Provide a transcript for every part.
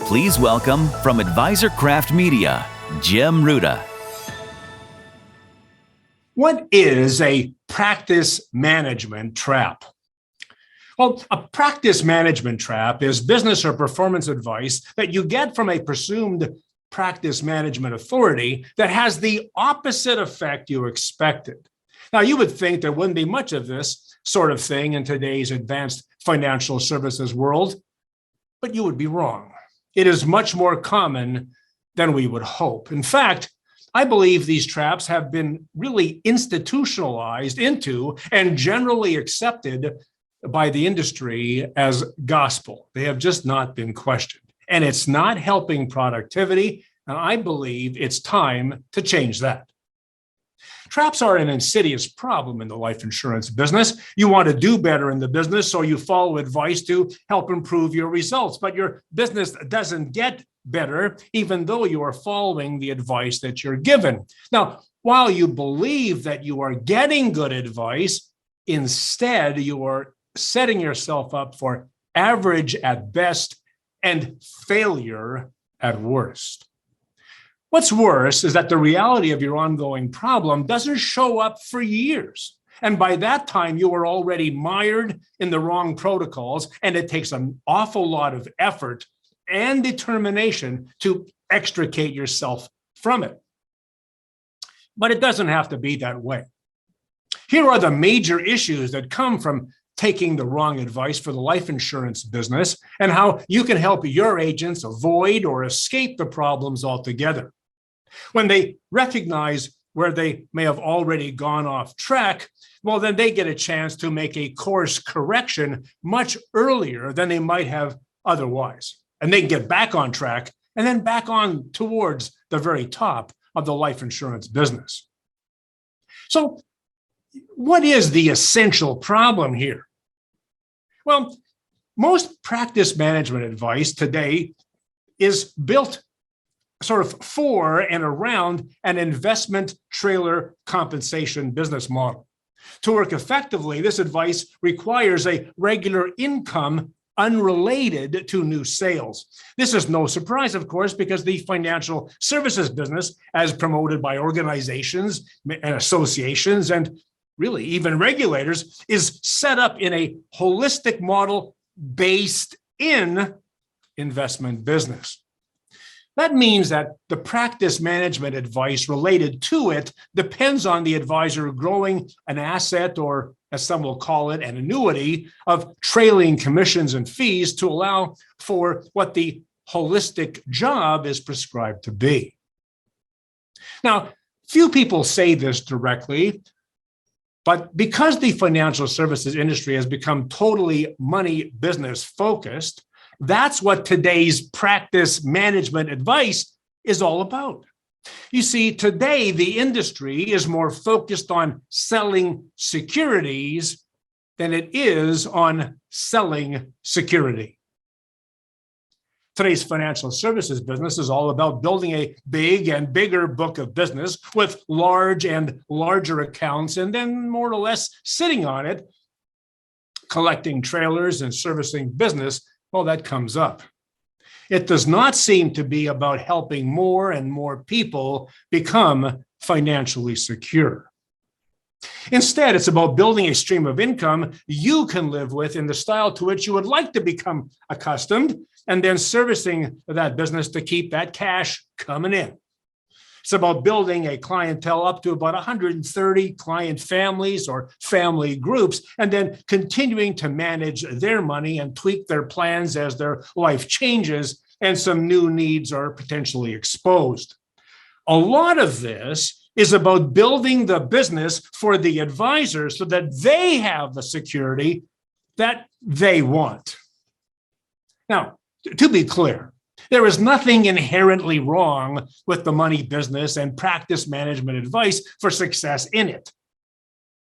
Please welcome from Advisor Craft Media, Jim Ruta. What is a practice management trap? Well, a practice management trap is business or performance advice that you get from a presumed practice management authority that has the opposite effect you expected. Now, you would think there wouldn't be much of this sort of thing in today's advanced financial services world, but you would be wrong. It is much more common than we would hope. In fact, I believe these traps have been really institutionalized into and generally accepted by the industry as gospel. They have just not been questioned. And it's not helping productivity. And I believe it's time to change that. Traps are an insidious problem in the life insurance business. You want to do better in the business, so you follow advice to help improve your results. But your business doesn't get better, even though you are following the advice that you're given. Now, while you believe that you are getting good advice, instead, you are setting yourself up for average at best and failure at worst. What's worse is that the reality of your ongoing problem doesn't show up for years. And by that time, you are already mired in the wrong protocols, and it takes an awful lot of effort and determination to extricate yourself from it. But it doesn't have to be that way. Here are the major issues that come from taking the wrong advice for the life insurance business and how you can help your agents avoid or escape the problems altogether. When they recognize where they may have already gone off track, well, then they get a chance to make a course correction much earlier than they might have otherwise. And they can get back on track and then back on towards the very top of the life insurance business. So, what is the essential problem here? Well, most practice management advice today is built sort of for and around an investment trailer compensation business model. To work effectively, this advice requires a regular income unrelated to new sales. This is no surprise, of course, because the financial services business, as promoted by organizations and associations and really even regulators, is set up in a holistic model based in investment business. That means that the practice management advice related to it depends on the advisor growing an asset, or as some will call it, an annuity of trailing commissions and fees to allow for what the holistic job is prescribed to be. Now, few people say this directly, but because the financial services industry has become totally money business focused, that's what today's practice management advice is all about. You see, today the industry is more focused on selling securities than it is on selling security. Today's financial services business is all about building a big and bigger book of business with large and larger accounts, and then more or less sitting on it, collecting trailers and servicing business. Well, that comes up. It does not seem to be about helping more and more people become financially secure. Instead, it's about building a stream of income you can live with in the style to which you would like to become accustomed, and then servicing that business to keep that cash coming in. It's about building a clientele up to about 130 client families or family groups, and then continuing to manage their money and tweak their plans as their life changes and some new needs are potentially exposed. A lot of this is about building the business for the advisor so that they have the security that they want. Now, to be clear, there is nothing inherently wrong with the money business and practice management advice for success in it.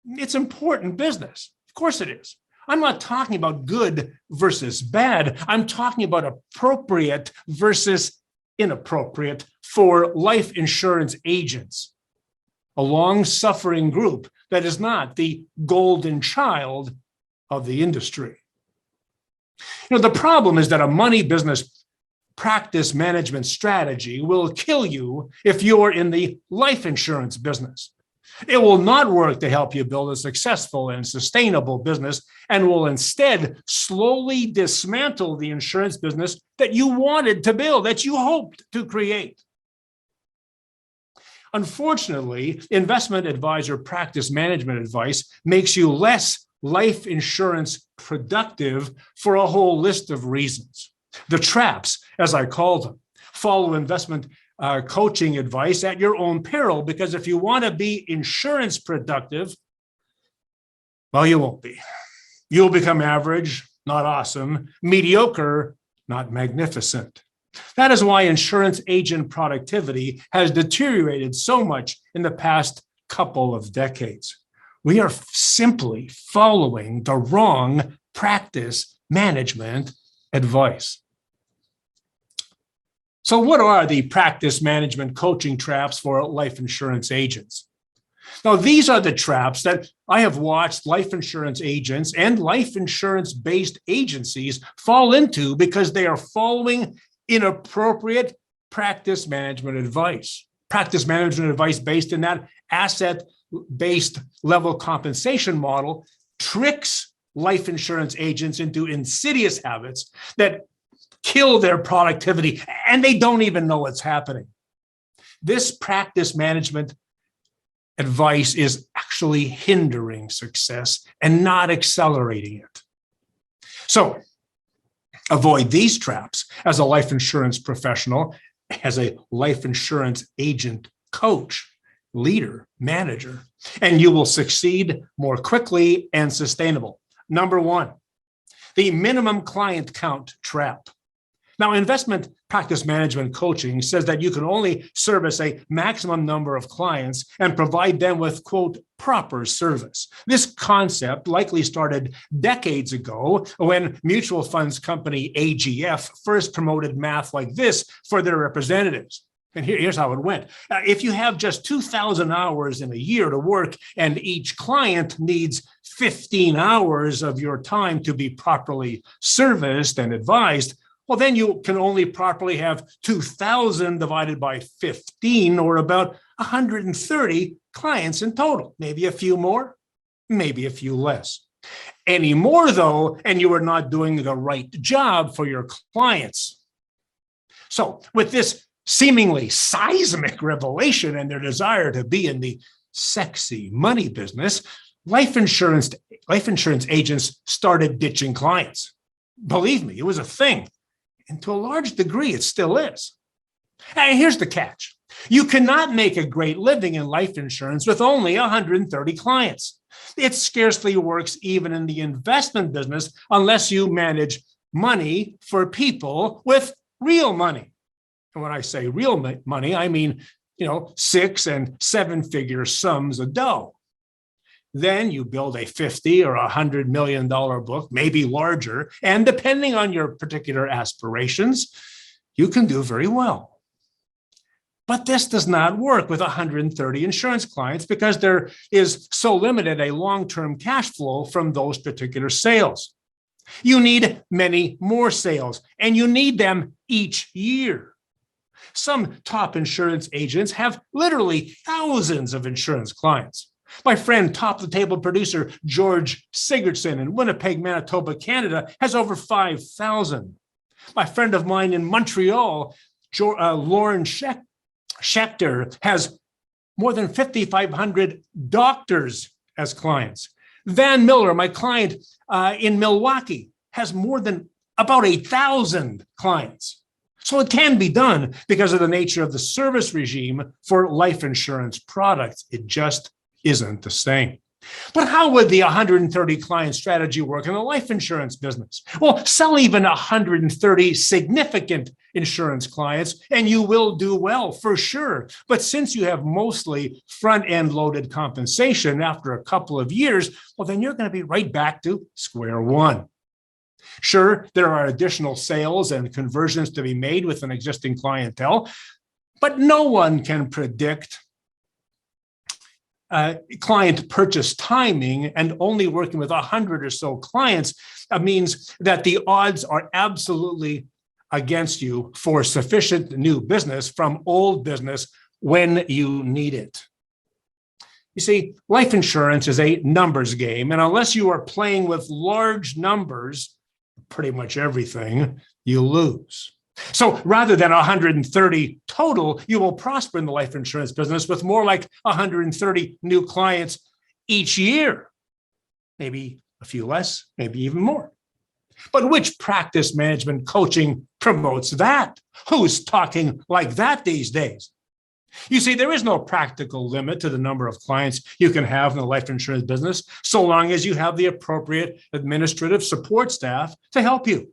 It's important business. Of course it is. I'm not talking about good versus bad. I'm talking about appropriate versus inappropriate for life insurance agents, a long-suffering group that is not the golden child of the industry. The problem is that a money business practice management strategy will kill you if you're in the life insurance business. It will not work to help you build a successful and sustainable business, and will instead slowly dismantle the insurance business that you wanted to build, that you hoped to create. Unfortunately, investment advisor practice management advice makes you less life insurance productive for a whole list of reasons. The traps, as I call them, follow investment coaching advice at your own peril, because if you want to be insurance productive, well, you won't be. You'll become average, not awesome, mediocre, not magnificent. That is why insurance agent productivity has deteriorated so much in the past couple of decades. We are simply following the wrong practice management advice. So what are the practice management coaching traps for life insurance agents? Now, these are the traps that I have watched life insurance agents and life insurance-based agencies fall into because they are following inappropriate practice management advice. Practice management advice based in that asset-based level compensation model tricks life insurance agents into insidious habits that kill their productivity, and they don't even know what's happening. This practice management advice is actually hindering success and not accelerating it. So avoid these traps as a life insurance professional, as a life insurance agent, coach, leader, manager, and you will succeed more quickly and sustainable. Number one, the minimum client count trap. Now, investment practice management coaching says that you can only service a maximum number of clients and provide them with, quote, proper service. This concept likely started decades ago when mutual funds company AGF first promoted math like this for their representatives. And here's how it went. If you have just 2,000 hours in a year to work and each client needs 15 hours of your time to be properly serviced and advised, well, then you can only properly have 2,000 divided by 15, or about 130 clients in total. Maybe a few more, maybe a few less. Any more, though, and you are not doing the right job for your clients. So with this seemingly seismic revelation and their desire to be in the sexy money business, life insurance agents started ditching clients. Believe me, it was a thing. And to a large degree, it still is. And here's the catch. You cannot make a great living in life insurance with only 130 clients. It scarcely works even in the investment business unless you manage money for people with real money. And when I say real money, I mean, 6 and 7-figure sums of dough. Then you build a $50 or $100 million book, maybe larger, and depending on your particular aspirations, you can do very well. But this does not work with 130 insurance clients because there is so limited a long-term cash flow from those particular sales. You need many more sales, and you need them each year. Some top insurance agents have literally thousands of insurance clients. My friend, top-of-the-table producer George Sigurdsson in Winnipeg, Manitoba, Canada, has over 5,000. My friend of mine in Montreal, Lauren Schechter, has more than 5,500 doctors as clients. Van Miller, my client in Milwaukee, has more than about 8,000 clients. So it can be done because of the nature of the service regime for life insurance products. It just isn't the same. But how would the 130 client strategy work in the life insurance business? Well, sell even 130 significant insurance clients and you will do well for sure. But since you have mostly front-end loaded compensation after a couple of years, well, then you're going to be right back to square one. Sure, there are additional sales and conversions to be made with an existing clientele, but no one can predict client purchase timing, and only working with 100 or so clients means that the odds are absolutely against you for sufficient new business from old business when you need it. You see, life insurance is a numbers game, and unless you are playing with large numbers, pretty much everything, you lose. So rather than 130 total, you will prosper in the life insurance business with more like 130 new clients each year. Maybe a few less, maybe even more. But which practice management coaching promotes that? Who's talking like that these days? You see, there is no practical limit to the number of clients you can have in the life insurance business, so long as you have the appropriate administrative support staff to help you.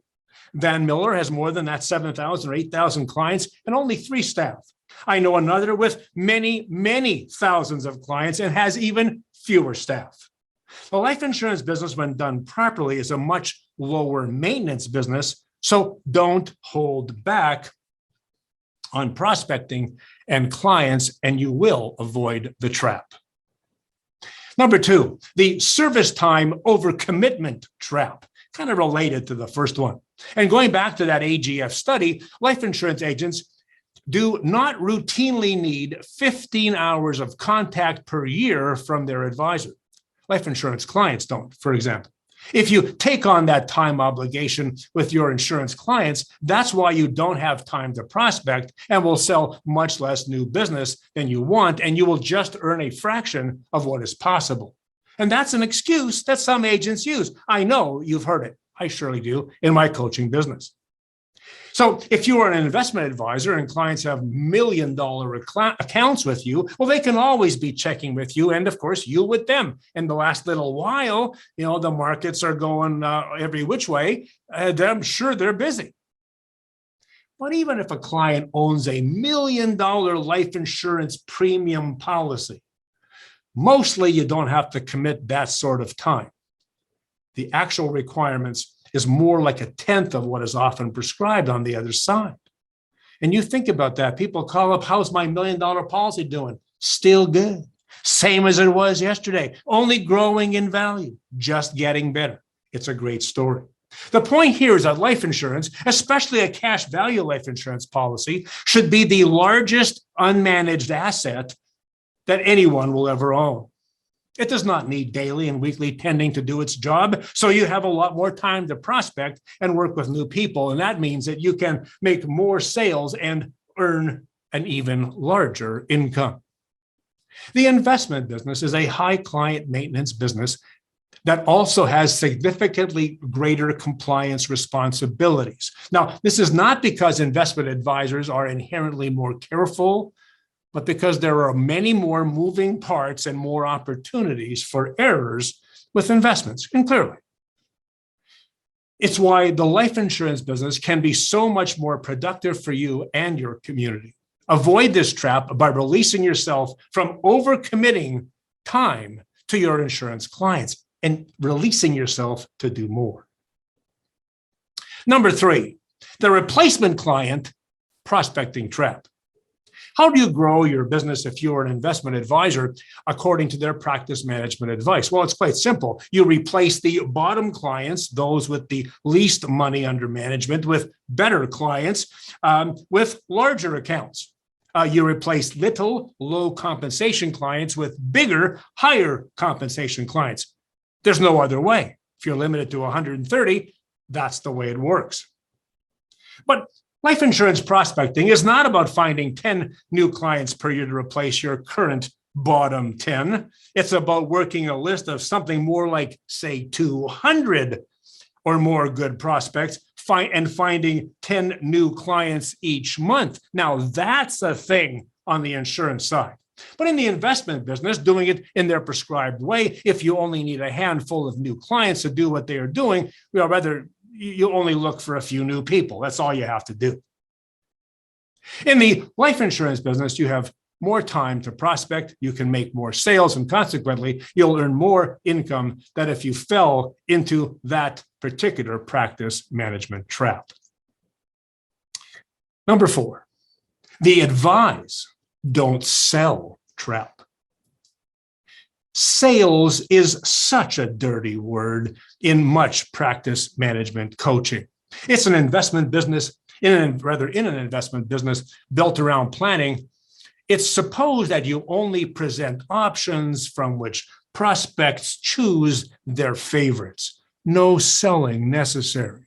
Van Miller has more than that 7,000 or 8,000 clients and only 3 staff. I know another with many, many thousands of clients and has even fewer staff. The life insurance business, when done properly, is a much lower maintenance business, so don't hold back on prospecting and clients, and you will avoid the trap. Number 2, the service time overcommitment trap, kind of related to the first one. And going back to that AGF study, life insurance agents do not routinely need 15 hours of contact per year from their advisor. Life insurance clients don't, for example. If you take on that time obligation with your insurance clients, that's why you don't have time to prospect and will sell much less new business than you want, and you will just earn a fraction of what is possible. And that's an excuse that some agents use. I know you've heard it. I surely do in my coaching business. So if you are an investment advisor and clients have million-dollar accounts with you, well, they can always be checking with you, and of course, you with them. In the last little while, the markets are going every which way, and I'm sure they're busy. But even if a client owns a $1 million life insurance premium policy, mostly you don't have to commit that sort of time. The actual requirements is more like 1/10 of what is often prescribed on the other side. And you think about that. People call up, how's my $1 million policy doing? Still good. Same as it was yesterday, only growing in value, just getting better. It's a great story. The point here is that life insurance, especially a cash value life insurance policy, should be the largest unmanaged asset that anyone will ever own. It does not need daily and weekly tending to do its job, so you have a lot more time to prospect and work with new people, and that means that you can make more sales and earn an even larger income. The investment business is a high client maintenance business that also has significantly greater compliance responsibilities. Now, this is not because investment advisors are inherently more careful, but because there are many more moving parts and more opportunities for errors with investments, and clearly. It's why the life insurance business can be so much more productive for you and your community. Avoid this trap by releasing yourself from overcommitting time to your insurance clients and releasing yourself to do more. Number 3, the replacement client prospecting trap. How do you grow your business if you're an investment advisor according to their practice management advice? Well, it's quite simple. You replace the bottom clients, those with the least money under management, with better clients with larger accounts. You replace little, low compensation clients with bigger, higher compensation clients. There's no other way. If you're limited to 130, that's the way it works. But life insurance prospecting is not about finding 10 new clients per year to replace your current bottom 10. It's about working a list of something more like, say, 200 or more good prospects and finding 10 new clients each month. Now, that's a thing on the insurance side. But in the investment business, doing it in their prescribed way, if you only need a handful of new clients to do what they are doing, you only look for a few new people. That's all you have to do. In the life insurance business, you have more time to prospect, you can make more sales, and consequently, you'll earn more income than if you fell into that particular practice management trap. Number 4, the advise, don't sell trap. Sales is such a dirty word in much practice management coaching. It's an investment business in an investment business built around planning, it's supposed that you only present options from which prospects choose their favorites. No selling necessary.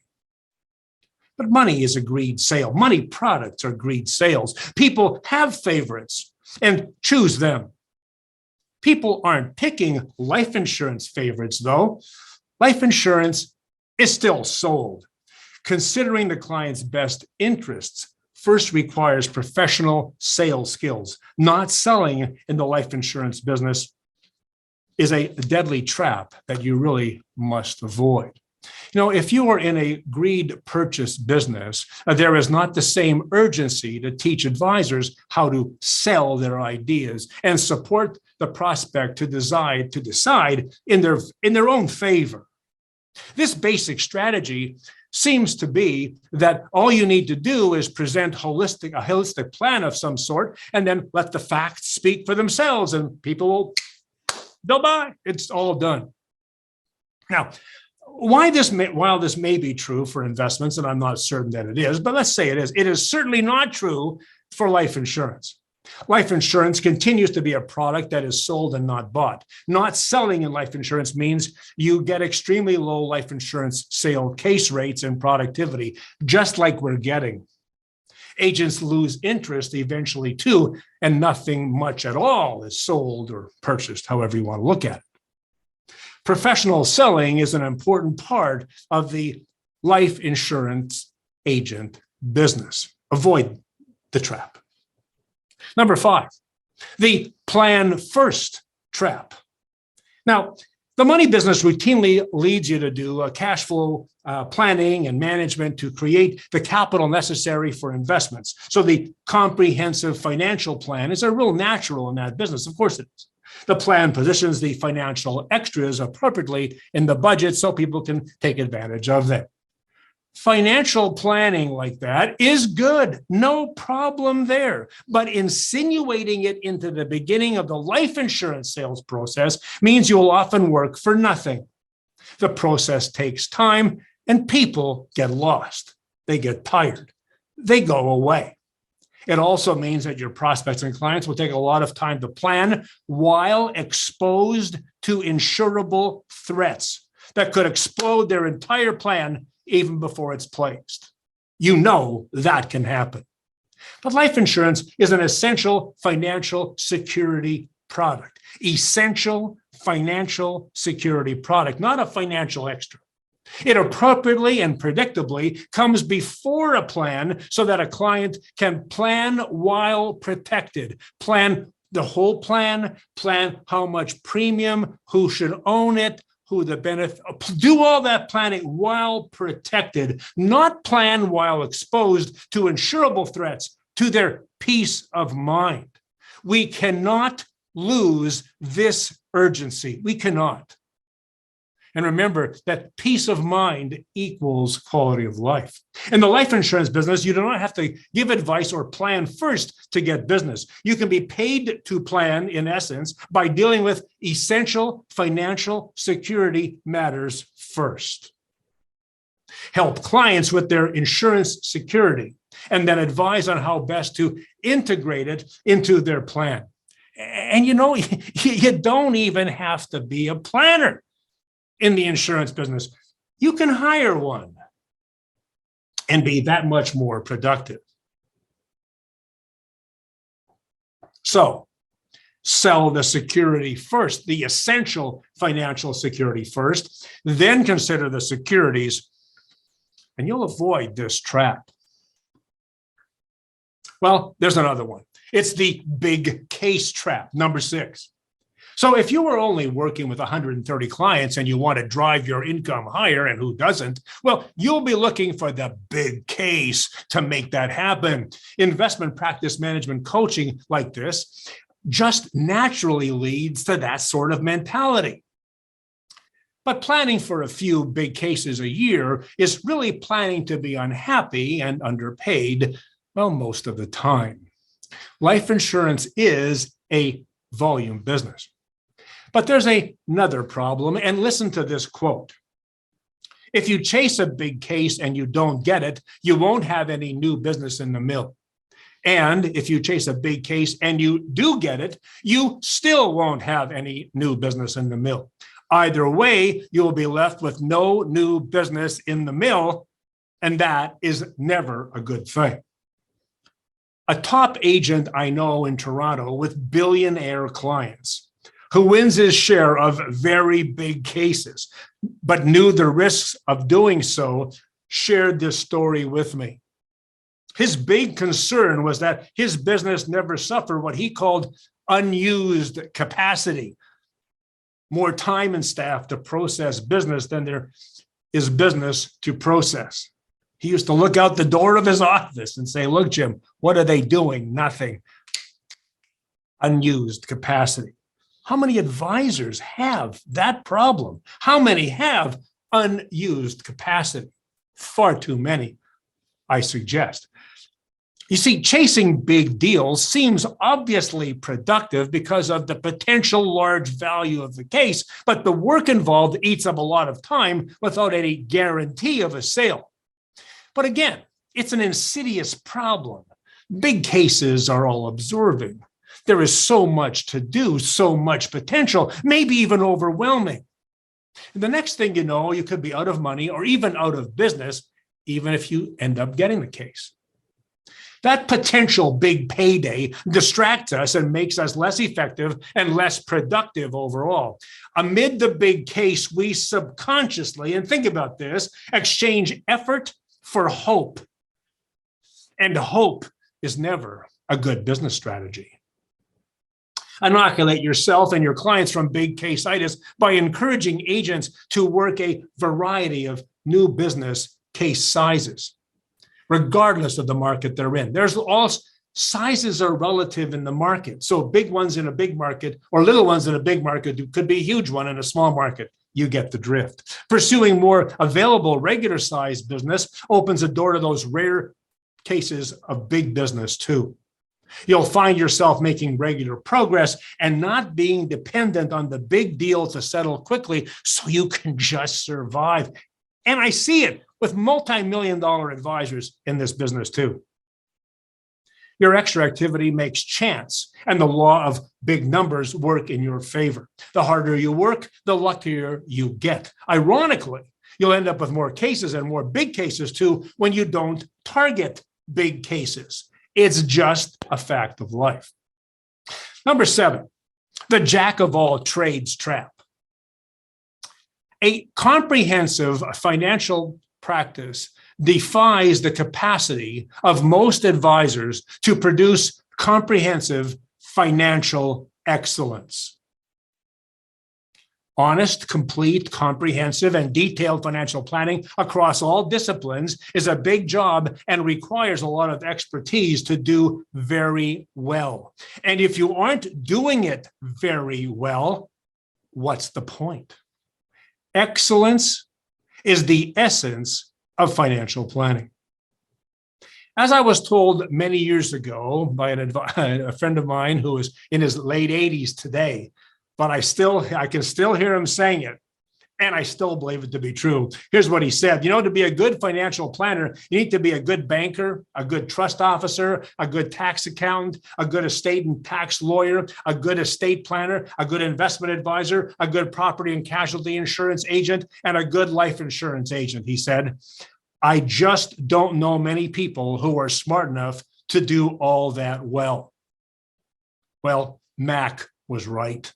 But money is a greed sale. Money products are greed sales. People have favorites and choose them. People aren't picking life insurance favorites, though. Life insurance is still sold. Considering the client's best interests first requires professional sales skills. Not selling in the life insurance business is a deadly trap that you really must avoid. If you are in a greed purchase business, there is not the same urgency to teach advisors how to sell their ideas and support the prospect to decide in their own favor. This basic strategy seems to be that all you need to do is present a holistic plan of some sort, and then let the facts speak for themselves, and they'll buy. It's all done. Now, while this may be true for investments, and I'm not certain that it is, but let's say it is certainly not true for life insurance. Life insurance continues to be a product that is sold and not bought. Not selling in life insurance means you get extremely low life insurance sale case rates and productivity, just like we're getting. Agents lose interest eventually too, and nothing much at all is sold or purchased, however you want to look at it. Professional selling is an important part of the life insurance agent business. Avoid the trap. Number 5, the plan first trap. Now, the money business routinely leads you to do a cash flow planning and management to create the capital necessary for investments. So the comprehensive financial plan is a real natural in that business. Of course it is. The plan positions the financial extras appropriately in the budget so people can take advantage of them. Financial planning like that is good, no problem there. But insinuating it into the beginning of the life insurance sales process means you will often work for nothing. The process takes time and people get lost. They get tired. They go away. It also means that your prospects and clients will take a lot of time to plan while exposed to insurable threats that could explode their entire plan even before it's placed. You know that can happen. But life insurance is an essential financial security product. Essential financial security product, not a financial extra. It appropriately and predictably comes before a plan so that a client can plan while protected. Plan the whole plan how much premium, who should own it, who the benefit, do all that planning while protected, not plan while exposed to insurable threats to their peace of mind. We cannot lose this urgency. We cannot. And remember that peace of mind equals quality of life. In the life insurance business, you do not have to give advice or plan first to get business. You can be paid to plan, in essence, by dealing with essential financial security matters first. Help clients with their insurance security, and then advise on how best to integrate it into their plan. And you don't even have to be a planner in the insurance business. You can hire one and be that much more productive. So, sell the security first, the essential financial security first, then consider the securities, and you'll avoid this trap. Well, there's another one. It's the big case trap, number 6. So if you were only working with 130 clients and you want to drive your income higher, and who doesn't, well, you'll be looking for the big case to make that happen. Investment practice management coaching like this just naturally leads to that sort of mentality. But planning for a few big cases a year is really planning to be unhappy and underpaid, well, most of the time. Life insurance is a volume business. But there's another problem, and listen to this quote. If you chase a big case and you don't get it, you won't have any new business in the mill. And if you chase a big case and you do get it, you still won't have any new business in the mill. Either way, you will be left with no new business in the mill, and that is never a good thing. A top agent I know in Toronto with billionaire clients who wins his share of very big cases, but knew the risks of doing so, shared this story with me. His big concern was that his business never suffered what he called unused capacity, more time and staff to process business than there is business to process. He used to look out the door of his office and say, look, Jim, what are they doing? Nothing. Unused capacity. How many advisors have that problem? How many have unused capacity? Far too many, I suggest. You see, chasing big deals seems obviously productive because of the potential large value of the case, but the work involved eats up a lot of time without any guarantee of a sale. But again, it's an insidious problem. Big cases are all absorbing. There is so much to do, so much potential, maybe even overwhelming. And the next thing you know, you could be out of money or even out of business, even if you end up getting the case. That potential big payday distracts us and makes us less effective and less productive overall. Amid the big case, we subconsciously, and think about this, exchange effort for hope. And hope is never a good business strategy. Inoculate yourself and your clients from big case-itis by encouraging agents to work a variety of new business case sizes, regardless of the market they're in. There's all sizes are relative in the market. So big ones in a big market or little ones in a big market could be a huge one in a small market. You get the drift. Pursuing more available regular size business opens a door to those rare cases of big business too. You'll find yourself making regular progress and not being dependent on the big deal to settle quickly so you can just survive. And I see it with multi-million-dollar advisors in this business too. Your extra activity makes chance and the law of big numbers work in your favor. The harder you work, the luckier you get. Ironically, you'll end up with more cases and more big cases too when you don't target big cases. It's just a fact of life. Number 7, the jack of all trades trap. A comprehensive financial practice defies the capacity of most advisors to produce comprehensive financial excellence. Honest, complete, comprehensive, and detailed financial planning across all disciplines is a big job and requires a lot of expertise to do very well. And if you aren't doing it very well, what's the point? Excellence is the essence of financial planning. As I was told many years ago by a friend of mine who is in his late 80s today, but I can still hear him saying it, and I still believe it to be true. Here's what he said. To be a good financial planner, you need to be a good banker, a good trust officer, a good tax accountant, a good estate and tax lawyer, a good estate planner, a good investment advisor, a good property and casualty insurance agent, and a good life insurance agent, he said. I just don't know many people who are smart enough to do all that well. Well, Mac was right.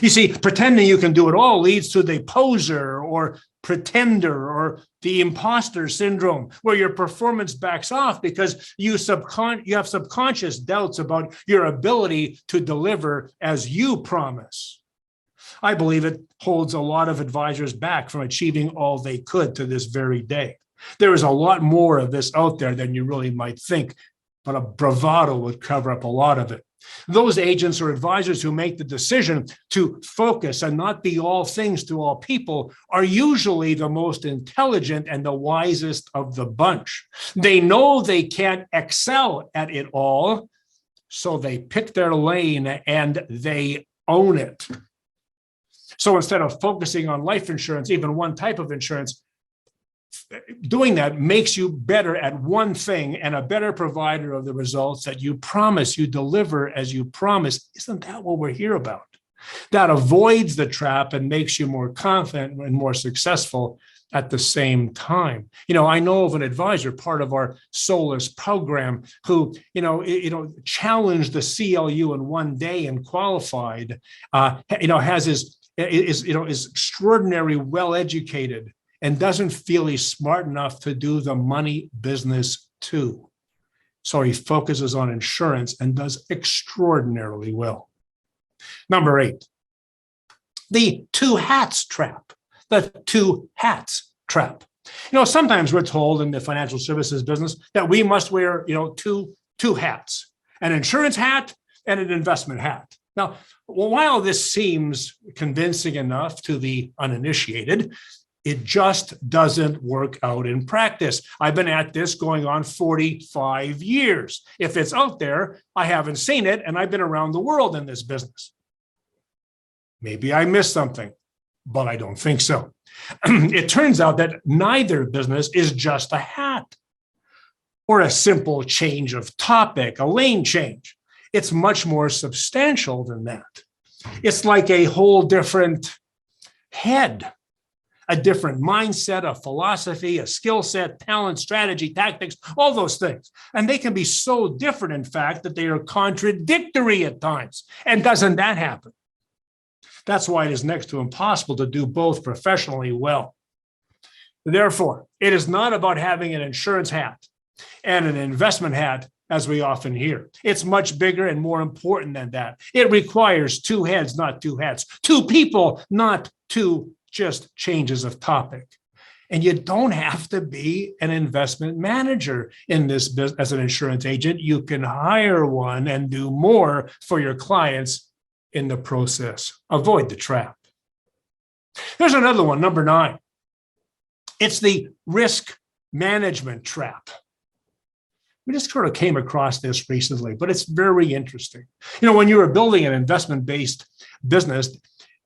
You see, pretending you can do it all leads to the poser or pretender or the imposter syndrome, where your performance backs off because you have subconscious doubts about your ability to deliver as you promise. I believe it holds a lot of advisors back from achieving all they could to this very day. There is a lot more of this out there than you really might think, but a bravado would cover up a lot of it. Those agents or advisors who make the decision to focus and not be all things to all people are usually the most intelligent and the wisest of the bunch. They know they can't excel at it all, so they pick their lane and they own it. So instead of focusing on life insurance, even one type of insurance, doing that makes you better at one thing and a better provider of the results that you promise, you deliver as you promise. Isn't that what we're here about? That avoids the trap and makes you more confident and more successful at the same time. I know of an advisor, part of our Solus program, who, challenged the CLU in one day and qualified, is extraordinarily well-educated and doesn't feel he's smart enough to do the money business too. So he focuses on insurance and does extraordinarily well. Number 8, the two hats trap. The two hats trap. Sometimes we're told in the financial services business that we must wear, two hats, an insurance hat and an investment hat. Now, while this seems convincing enough to the uninitiated, it just doesn't work out in practice. I've been at this going on 45 years. If it's out there, I haven't seen it, and I've been around the world in this business. Maybe I missed something, but I don't think so. It turns out that neither business is just a hat or a simple change of topic, a lane change. It's much more substantial than that. It's like a whole different head, a different mindset, a philosophy, a skill set, talent, strategy, tactics, all those things. And they can be so different, in fact, that they are contradictory at times. And doesn't that happen? That's why it is next to impossible to do both professionally well. Therefore, it is not about having an insurance hat and an investment hat, as we often hear. It's much bigger and more important than that. It requires two heads, not two hats, two people, not two just changes of topic. And you don't have to be an investment manager in this business as an insurance agent. You can hire one and do more for your clients in the process. Avoid the trap. There's another one, number 9. It's the risk management trap. We just sort of came across this recently, but it's very interesting. When you are building an investment-based business,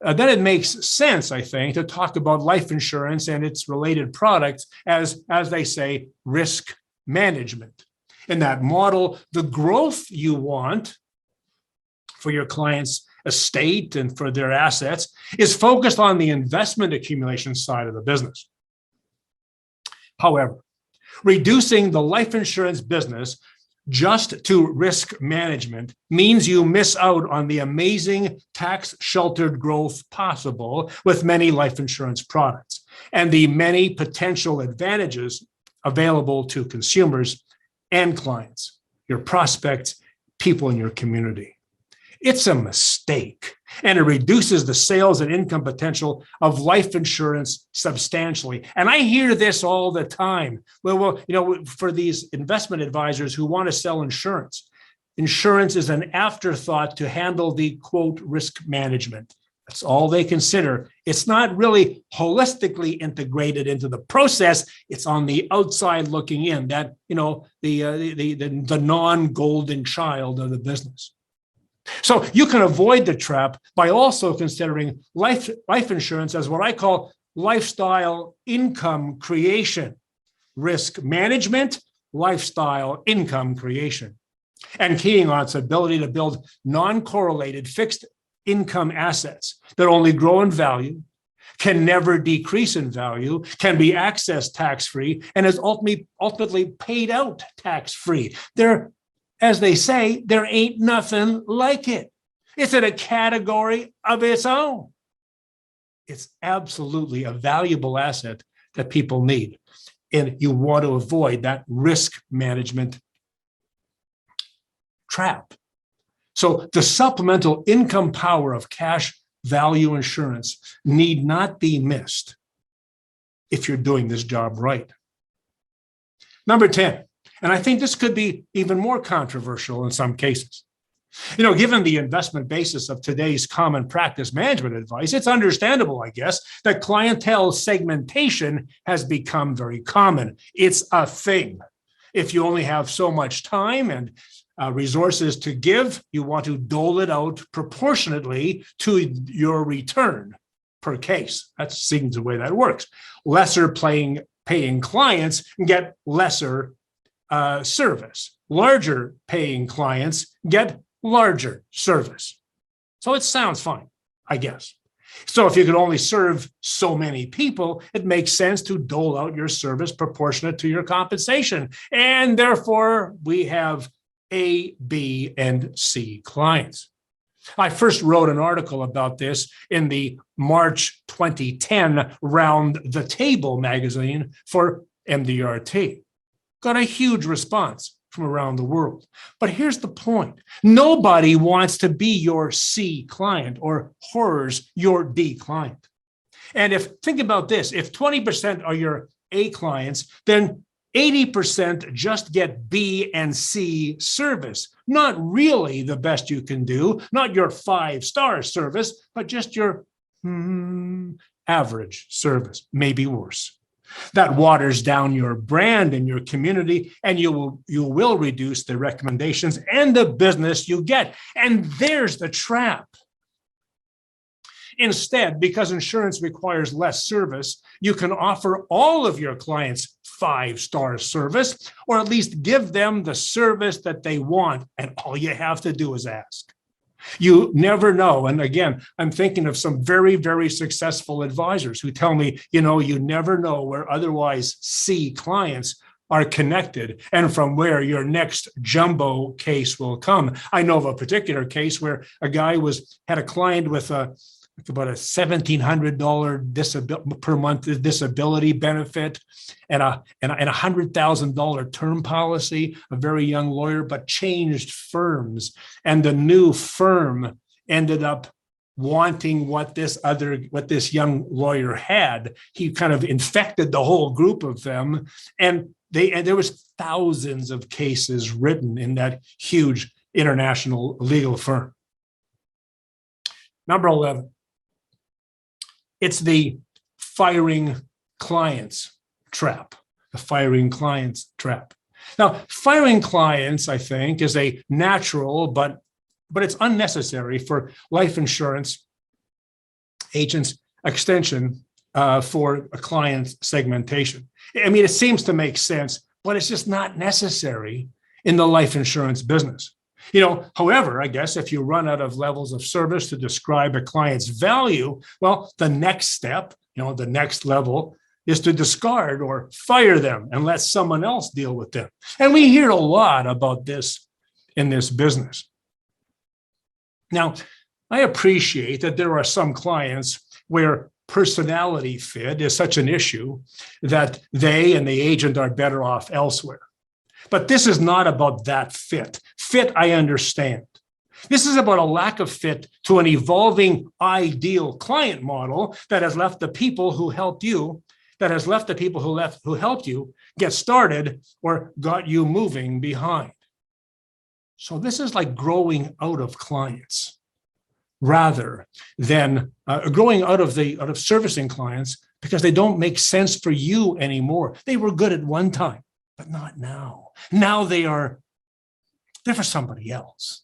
then it makes sense, I think, to talk about life insurance and its related products as they say, risk management. In that model, the growth you want for your clients' estate and for their assets is focused on the investment accumulation side of the business. However, reducing the life insurance business just to risk management means you miss out on the amazing tax-sheltered growth possible with many life insurance products and the many potential advantages available to consumers and clients, your prospects, people in your community. It's a mistake, and it reduces the sales and income potential of life insurance substantially. And I hear this all the time. Well, for these investment advisors who want to sell insurance, insurance is an afterthought to handle the, quote, risk management. That's all they consider. It's not really holistically integrated into the process. It's on the outside looking in, that, the non-golden child of the business. So you can avoid the trap by also considering life insurance as what I call lifestyle income creation, risk management, lifestyle income creation, and keying on its ability to build non-correlated fixed income assets that only grow in value, can never decrease in value, can be accessed tax-free, and is ultimately paid out tax-free. As they say, there ain't nothing like it. It's in a category of its own. It's absolutely a valuable asset that people need. And you want to avoid that risk management trap. So the supplemental income power of cash value insurance need not be missed if you're doing this job right. Number 10. And I think this could be even more controversial in some cases. Given the investment basis of today's common practice management advice, it's understandable, I guess, that clientele segmentation has become very common. It's a thing. If you only have so much time and resources to give, you want to dole it out proportionately to your return per case. That seems the way that works. Lesser paying paying clients get lesser service. Larger paying clients get larger service. So it sounds fine, I guess. So if you can only serve so many people, it makes sense to dole out your service proportionate to your compensation. And therefore, we have A, B, and C clients. I first wrote an article about this in the March 2010 Round the Table magazine for MDRT. Got a huge response from around the world. But here's the point. Nobody wants to be your C client or horrors your D client. And think about this, if 20% are your A clients, then 80% just get B and C service. Not really the best you can do, not your 5-star service, but just your average service, maybe worse. That waters down your brand and your community, and you will reduce the recommendations and the business you get. And there's the trap. Instead, because insurance requires less service, you can offer all of your clients 5-star service, or at least give them the service that they want, and all you have to do is ask. You never know. And again, I'm thinking of some very, very successful advisors who tell me, you never know where otherwise C clients are connected and from where your next jumbo case will come. I know of a particular case where a guy had a client with about a $1,700 per month disability benefit and a $100,000 term policy, a very young lawyer, but changed firms. And the new firm ended up wanting what this young lawyer had. He kind of infected the whole group of them. And there was thousands of cases written in that huge international legal firm. Number 11. It's the firing clients trap, the firing clients trap. Now, firing clients, I think, is a natural, but it's unnecessary for life insurance agents' extension for a client segmentation. I mean, it seems to make sense, but it's just not necessary in the life insurance business. However, I guess if you run out of levels of service to describe a client's value, well, the next step, the next level is to discard or fire them and let someone else deal with them. And we hear a lot about this in this business. Now, I appreciate that there are some clients where personality fit is such an issue that they and the agent are better off elsewhere. But this is not about that fit. Fit, I understand. This is about a lack of fit to an evolving ideal client model that has left the people who helped you, who helped you get started or got you moving behind. So this is like growing out of clients rather than growing out of servicing clients because they don't make sense for you anymore. They were good at one time, but not now. Now they're for somebody else.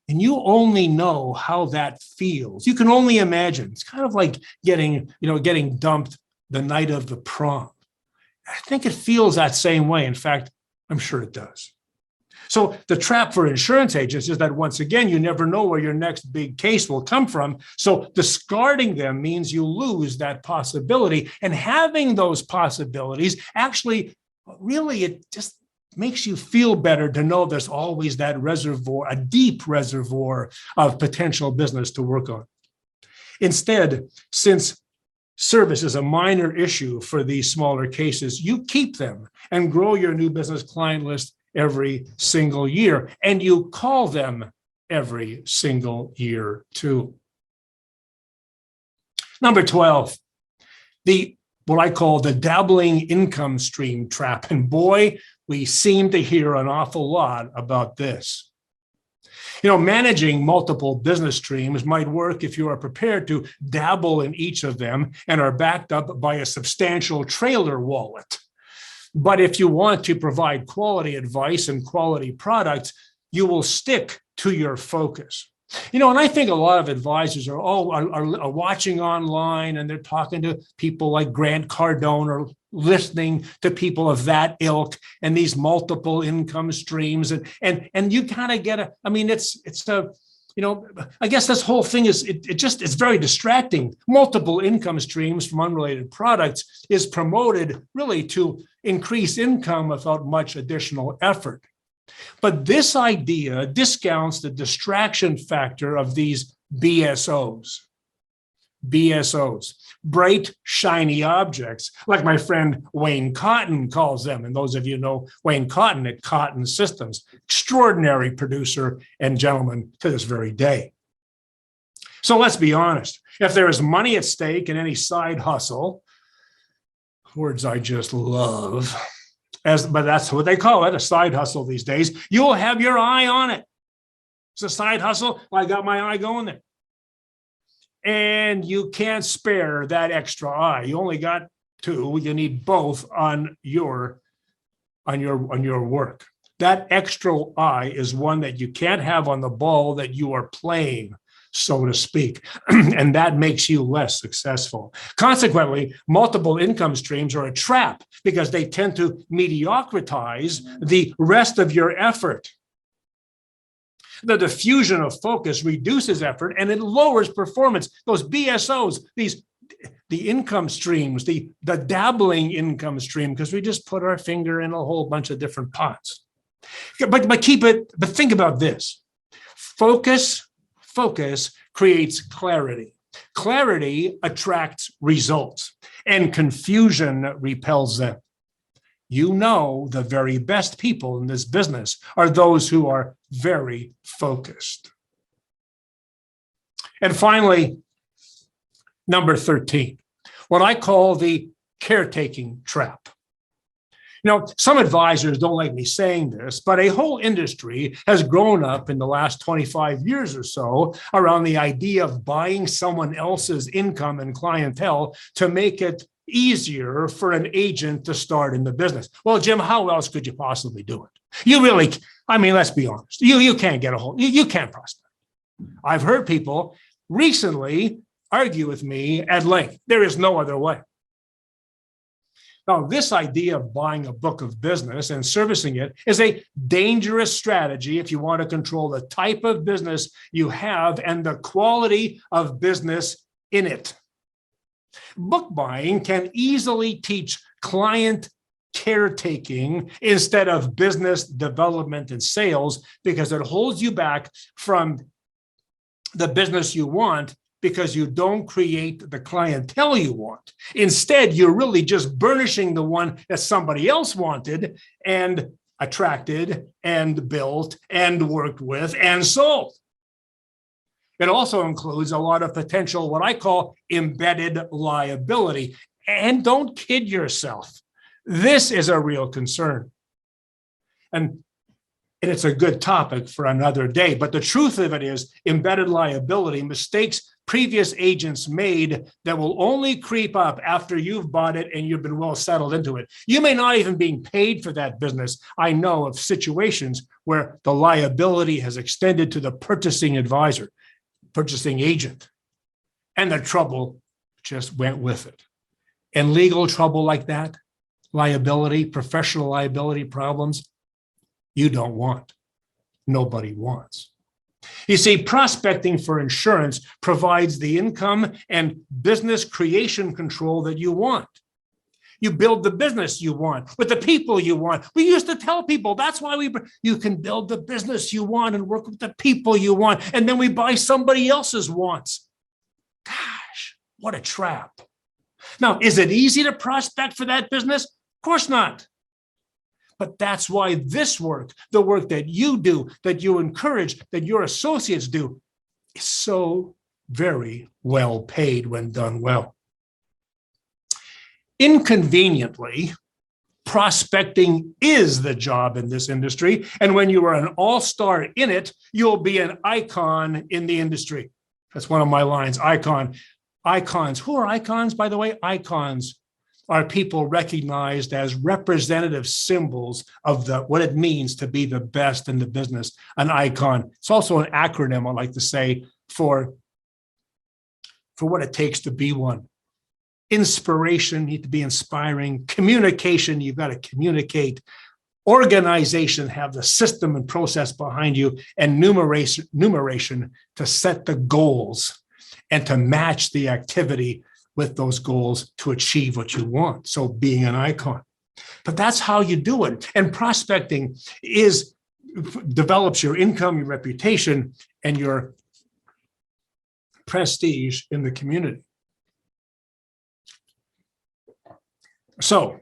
And you only know how that feels. You can only imagine. It's kind of like getting dumped the night of the prom. I think it feels that same way. In fact, I'm sure it does. So the trap for insurance agents is that once again, you never know where your next big case will come from. So discarding them means you lose that possibility. And having those possibilities actually, really, it just makes you feel better to know there's always that reservoir, a deep reservoir of potential business to work on. Instead, since service is a minor issue for these smaller cases, you keep them and grow your new business client list every single year, and you call them every single year too. Number 12, what I call the dabbling income stream trap. And boy, we seem to hear an awful lot about this. Managing multiple business streams might work if you are prepared to dabble in each of them and are backed up by a substantial trailer wallet. But if you want to provide quality advice and quality products, you will stick to your focus. And I think a lot of advisors are watching online and they're talking to people like Grant Cardone or listening to people of that ilk and these multiple income streams. And you kind of get it's a, I guess this whole thing is, it's very distracting. Multiple income streams from unrelated products is promoted really to increase income without much additional effort. But this idea discounts the distraction factor of these BSOs. BSOs, bright, shiny objects, like my friend Wayne Cotton calls them. And those of you know Wayne Cotton at Cotton Systems, extraordinary producer and gentleman to this very day. So let's be honest. If there is money at stake in any side hustle, words I just love, but that's what they call it, a side hustle these days, you'll have your eye on it. It's a side hustle. Well, I got my eye going there. And you can't spare that extra eye. You only got two. You need both on your work. That extra eye is one that you can't have on the ball that you are playing, so to speak. And that makes you less successful. Consequently, multiple income streams are a trap because they tend to mediocritize the rest of your effort. The diffusion of focus reduces effort and it lowers performance. Those BSOs, the income streams, the dabbling income stream, because we just put our finger in a whole bunch of different pots. But think about this. Focus creates clarity. Clarity attracts results, and confusion repels them. You know, the very best people in this business are those who are very focused. And finally, number 13, what I call the caretaking trap. Some advisors don't like me saying this, but a whole industry has grown up in the last 25 years or so around the idea of buying someone else's income and clientele to make it easier for an agent to start in the business. Well, Jim, how else could you possibly do it? You really, let's be honest. You can't get a hold, you can't prospect. I've heard people recently argue with me at length. There is no other way. Now, this idea of buying a book of business and servicing it is a dangerous strategy if you want to control the type of business you have and the quality of business in it. Book buying can easily teach client caretaking instead of business development and sales because it holds you back from the business you want because you don't create the clientele you want. Instead, you're really just burnishing the one that somebody else wanted and attracted and built and worked with and sold. It also includes a lot of potential, what I call embedded liability. And don't kid yourself. This is a real concern. And it's a good topic for another day. But the truth of it is embedded liability, mistakes previous agents made that will only creep up after you've bought it and you've been well settled into it. You may not even be paid for that business. I know of situations where the liability has extended to the purchasing advisor, purchasing agent, and the trouble just went with it. And legal trouble like that, liability, professional liability problems, you don't want. Nobody wants. You see, prospecting for insurance provides the income and business creation control that you want. You build the business you want with the people you want. We used to tell people that's why you can build the business you want and work with the people you want, and then we buy somebody else's wants. Gosh, what a trap. Now, is it easy to prospect for that business? Of course not. But that's why this work, the work that you do, that you encourage, that your associates do, is so very well paid when done well. Inconveniently, prospecting is the job in this industry. And when you are an all-star in it, you'll be an icon in the industry. That's one of my lines, icon. Icons. Who are icons, by the way? Icons are people recognized as representative symbols of what it means to be the best in the business, an icon. It's also an acronym, I like to say, for what it takes to be one. Inspiration, you need to be inspiring. Communication, you've got to communicate. Organization, have the system and process behind you. And numeration to set the goals and to match the activity with those goals to achieve what you want. So being an icon. But that's how you do it. And prospecting develops your income, your reputation, and your prestige in the community. So,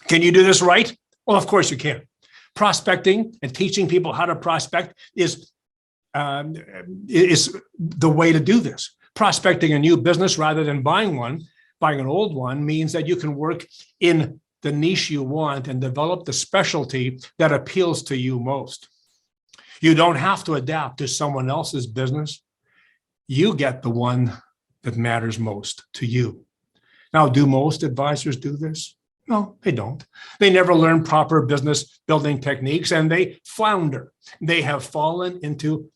can you do this right? Well, of course you can. Prospecting and teaching people how to prospect is the way to do this. Prospecting a new business rather than buying an old one means that you can work in the niche you want and develop the specialty that appeals to you most. You don't have to adapt to someone else's business. You get the one that matters most to you. Now, do most advisors do this? No, they don't. They never learn proper business building techniques and they flounder. They have fallen into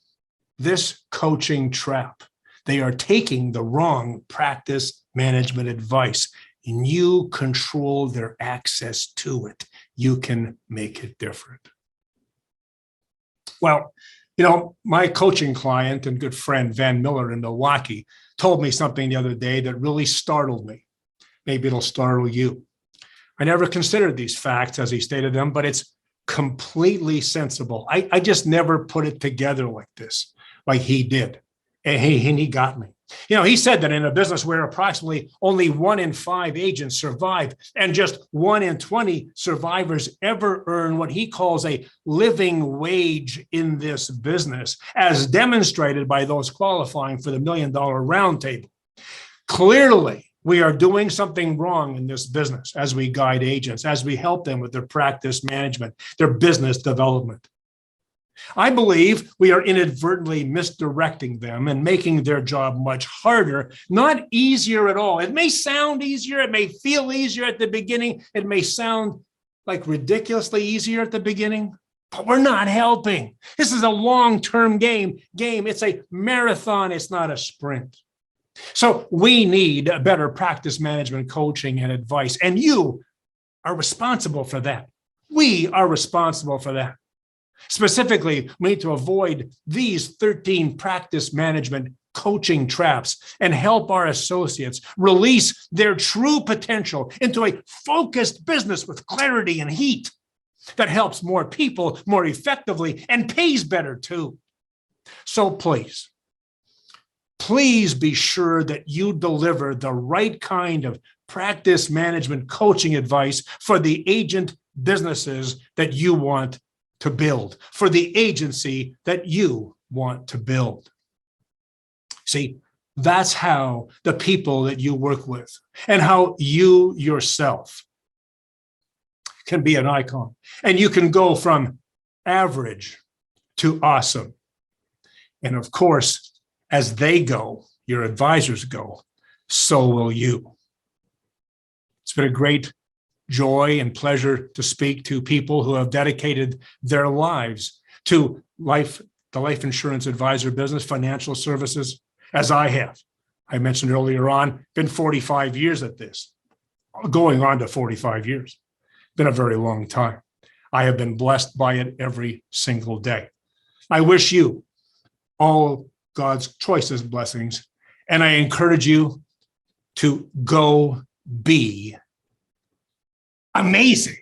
this coaching trap. They are taking the wrong practice management advice, and you control their access to it. You can make it different. Well, my coaching client and good friend, Van Miller in Milwaukee, told me something the other day that really startled me. Maybe it'll startle you. I never considered these facts as he stated them, but it's completely sensible. I just never put it together like this, like he did. And he got me. He said that in a business where approximately only 1 in 5 agents survive and just 1 in 20 survivors ever earn what he calls a living wage in this business, as demonstrated by those qualifying for the $1 Million Roundtable. Clearly, we are doing something wrong in this business as we guide agents, as we help them with their practice management, their business development. I believe we are inadvertently misdirecting them and making their job much harder, not easier at all. It may sound easier. It may feel easier at the beginning. It may sound like ridiculously easier at the beginning, but we're not helping. This is a long-term game. It's a marathon. It's not a sprint. So we need better practice management coaching and advice, and you are responsible for that. We are responsible for that. Specifically, we need to avoid these 13 practice management coaching traps and help our associates release their true potential into a focused business with clarity and heat that helps more people more effectively and pays better too. So please be sure that you deliver the right kind of practice management coaching advice for the agent businesses that you want to build, for the agency that you want to build. See, that's how the people that you work with and how you yourself can be an icon. And you can go from average to awesome. And of course, as they go, your advisors go, so will you. It's been a great joy and pleasure to speak to people who have dedicated their lives to the life insurance advisor business, financial services, as I have. I mentioned earlier on, been 45 years at this, going on to 45 years. Been a very long time. I have been blessed by it every single day. I wish you all God's choicest blessings, and I encourage you to go be amazing.